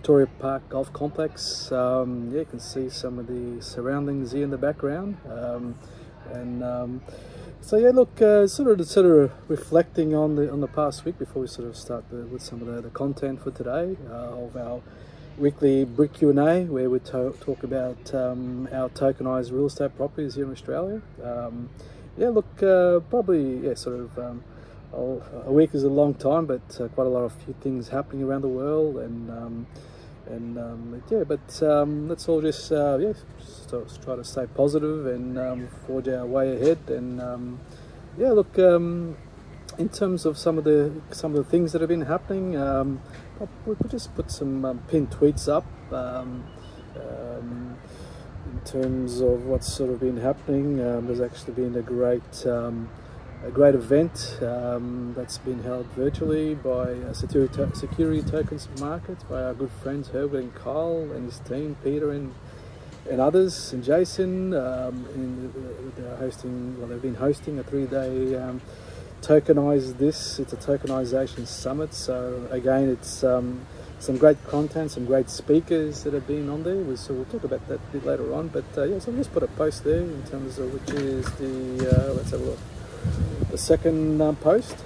Victoria Park Golf Complex. Yeah, you can see some of the surroundings here in the background. So yeah, look, sort of reflecting on the past week before we sort of start with some of the content for today of our weekly Brick Q&A, where we talk about our tokenized real estate properties here in Australia. Yeah, look, probably a week is a long time, but quite a lot of few things happening around the world, let's all just try to stay positive and forge our way ahead. And yeah, look, in terms of some of the things that have been happening, we'll just put some pinned tweets up in terms of what's sort of been happening. There's actually been a great event that's been held virtually by Security Tokens Markets by our good friends Herbert and Kyle and his team, Peter and others, and Jason. They've been hosting a 3-day tokenize this. It's a tokenization summit. So again, it's some great content, some great speakers that have been on there. So we'll talk about that a bit later on. But yeah, so I'll just put a post there in terms of which is the let's have a look. The second post.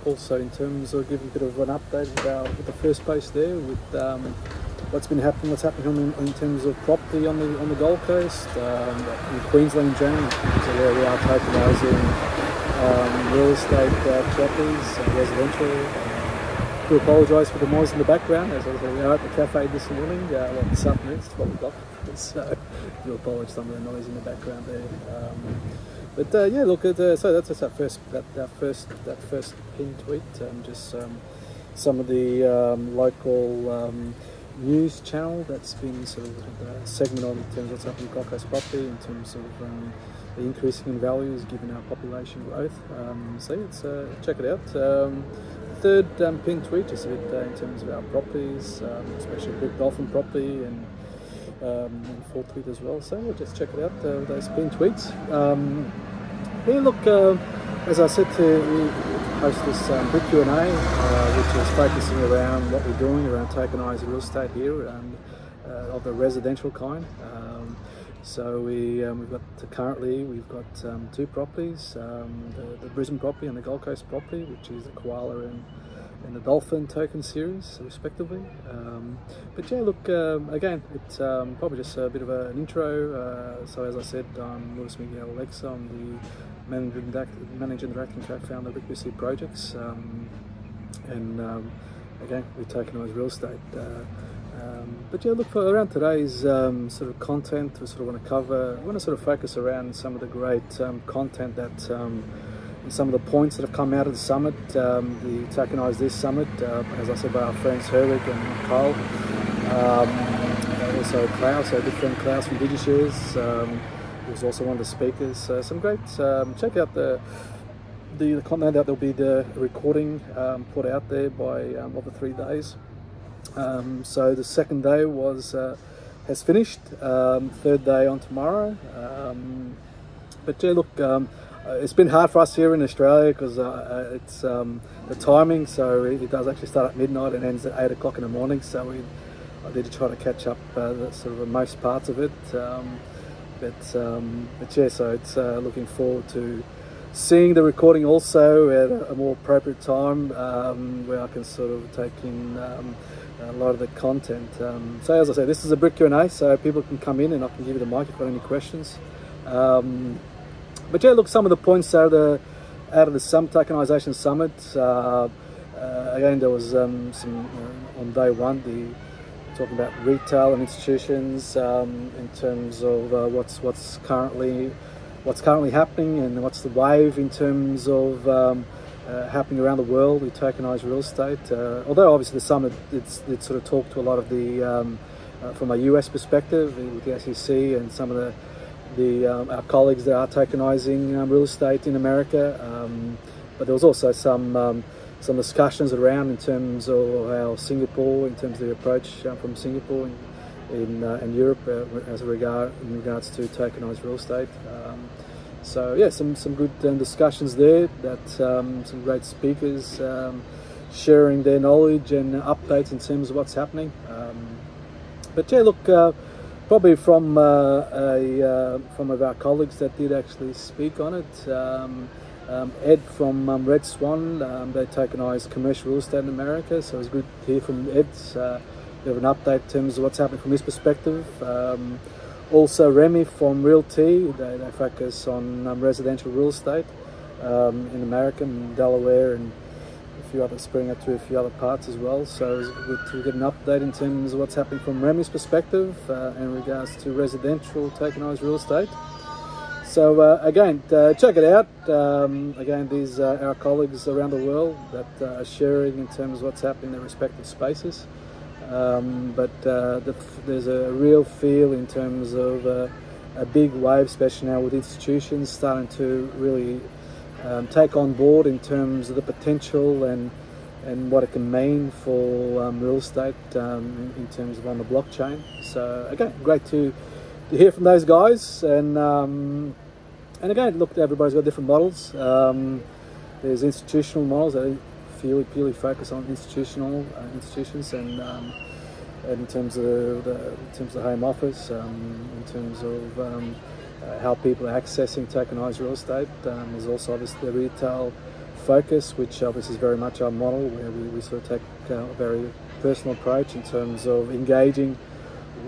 Also in terms of giving a bit of an update with the first post there with what's happening in terms of property on the Gold Coast, in Queensland in general, so where we are tokenizing real estate properties, residential. To apologise for the noise in the background, as I was at the cafe this morning, this afternoon, it's 12 o'clock, so do apologise for some of the noise in the background there. Yeah, look at so that's that first pin tweet. Just some of the local news channel that's been sort of a segment on in terms of what's happening in Gold Coast property, in terms of the increasing in values given our population growth. So yeah, check it out. Third pin tweet, just a bit in terms of our properties, especially Brick Dolphin property, and fourth tweet as well. So we'll just check it out, those pin tweets. Yeah, look, as I said, we host this Brick Q&A, which is focusing around what we're doing around tokenized real estate here, of the residential kind. So we've got two properties, the Brisbane property and the Gold Coast property, which is the Koala and the Dolphin token series, respectively. But yeah, look, again, it's probably just a bit of an intro. So as I said, I'm Lewis Miguel Alexa. I'm the managing director and co-founder of Brick BC Projects. Again, we tokenize real estate. But yeah, look, for around today's sort of content, we sort of want to sort of focus around some of the great content that, some of the points that have come out of the summit, the Tokenize This summit, as I said, by our friends Herwig and Carl, also Klaus, our good friend Klaus from DigiShares, who was also one of the speakers. So some great, check out the content that there'll be the recording put out there by of the 3 days. So the second day has finished, third day on tomorrow. But yeah, look, it's been hard for us here in Australia because it's the timing, so it does actually start at midnight and ends at 8 o'clock in the morning, so I did try to catch up most parts of it. But yeah, so it's looking forward to seeing the recording also at a more appropriate time, where I can sort of take in a lot of the content. So as I say, this is a Brick Q&A, so people can come in and I can give you the mic if you've got any questions. But yeah, look, some of the points out of the tokenization summit. Again, there was some on day one, talking about retail and institutions in terms of what's currently happening and what's the wave in terms of happening around the world with tokenized real estate. Although obviously the summit it sort of talked to a lot of the from a US perspective with the SEC and some of our colleagues that are tokenizing real estate in America. But there was also some discussions around in terms of how Singapore, in terms of the approach from Singapore in Europe in regards to tokenized real estate. So yeah, some good discussions there. That some great speakers sharing their knowledge and updates in terms of what's happening. But yeah, look, probably from from of our colleagues that did actually speak on it. Ed from Red Swan, they tokenise commercial real estate in America, so it was good to hear from Ed. We have an update in terms of what's happening from his perspective. Also Remy from Realty, they focus on residential real estate in America and Delaware, and a few others spreading out to a few other parts as well. So it was good to get an update in terms of what's happening from Remy's perspective in regards to residential tokenised real estate. So again, check it out. Again, these are our colleagues around the world that are sharing in terms of what's happening in their respective spaces. But there's a real feel in terms of a big wave, especially now with institutions starting to really take on board in terms of the potential and what it can mean for real estate in terms of on the blockchain. So again, great to hear from those guys, and again, look, everybody's got different models. There's institutional models that purely focus on institutions, and in terms of the home office, in terms of how people are accessing tokenized real estate. There's also obviously the retail focus, which obviously is very much our model, where we sort of take a very personal approach in terms of engaging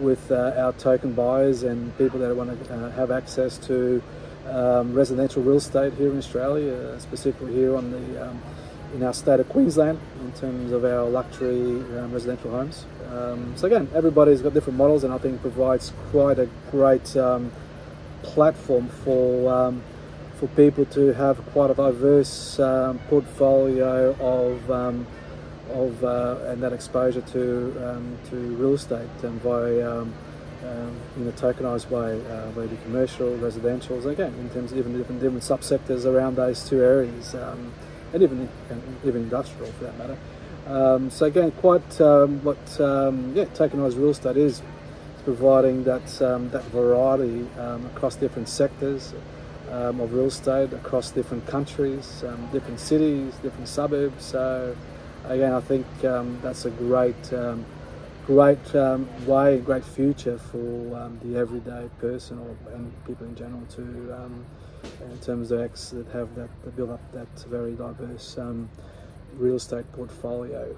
with our token buyers and people that want to have access to residential real estate here in Australia, specifically here on the in our state of Queensland, in terms of our luxury residential homes. So again, everybody's got different models, and I think provides quite a great platform for people to have quite a diverse portfolio of and that exposure to real estate and via in a tokenized way, whether it be commercial, residentials, again in terms of even different subsectors around those two areas, and even industrial for that matter. So again, quite tokenized real estate is providing that variety across different sectors of real estate, across different countries, different cities, different suburbs. So again, I think that's a great way, great future for the everyday person and people in general to, in terms of that have that build up that very diverse real estate portfolio.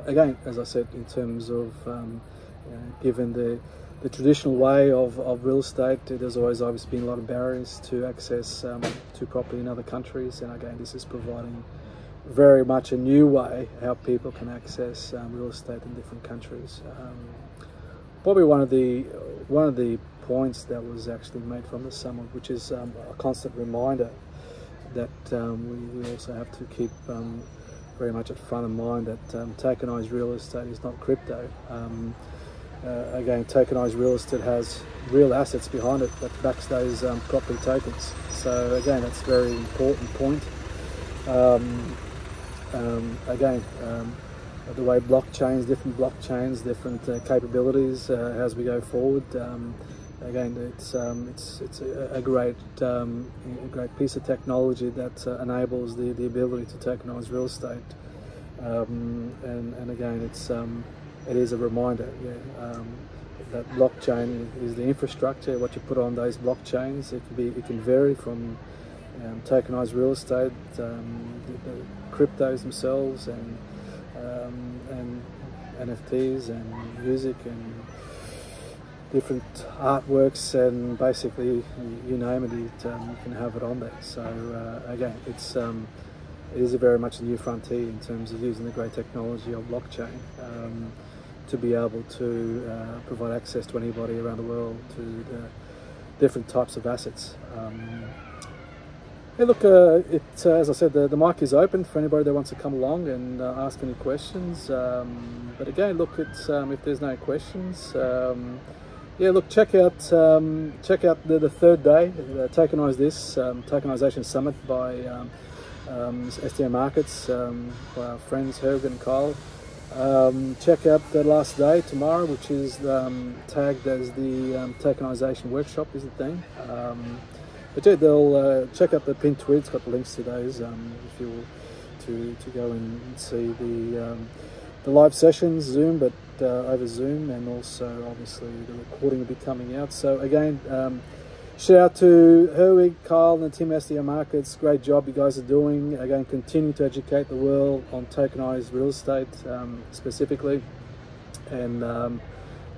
Again, as I said, in terms of given the traditional way of real estate, there's always obviously been a lot of barriers to access to property in other countries, and again, this is providing very much a new way how people can access real estate in different countries. Probably one of the points that was actually made from the summit, which is a constant reminder that we also have to keep very much at front of mind that tokenized real estate is not crypto. Again, tokenized real estate has real assets behind it that backs those property tokens. So again, that's a very important point. Again, the way different blockchains, different capabilities as we go forward. Again, it's a great piece of technology that enables the ability to tokenize real estate. And again, it is a reminder, that blockchain is the infrastructure. What you put on those blockchains, it can vary from tokenized real estate, the cryptos themselves, and NFTs and music and different artworks, and basically you name it, you can have it on there. So again, it is very much a new frontier in terms of using the great technology of blockchain to be able to provide access to anybody around the world to the different types of assets. Hey, look, as I said, the mic is open for anybody that wants to come along and ask any questions. But again, look, if there's no questions, yeah, look, check out the third day, the Tokenization Summit by STM Markets, by our friends Herb and Kyle. Check out the last day tomorrow, which is tagged as the Tokenization Workshop is the thing. But yeah, they'll check out the pinned tweets, got the links to those if you to go and see the live sessions, Zoom, but over Zoom, and also obviously the recording will be coming out. So again, shout out to Herwig, Kyle and the Team SDR Markets. Great job you guys are doing. Again, continue to educate the world on tokenized real estate specifically, and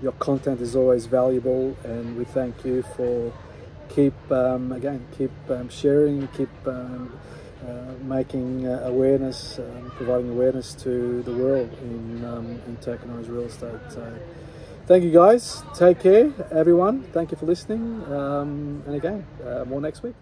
your content is always valuable, and we thank you for keep sharing, keep making awareness, providing awareness to the world in tokenized real estate. So thank you guys, take care everyone, thank you for listening, and again, more next week.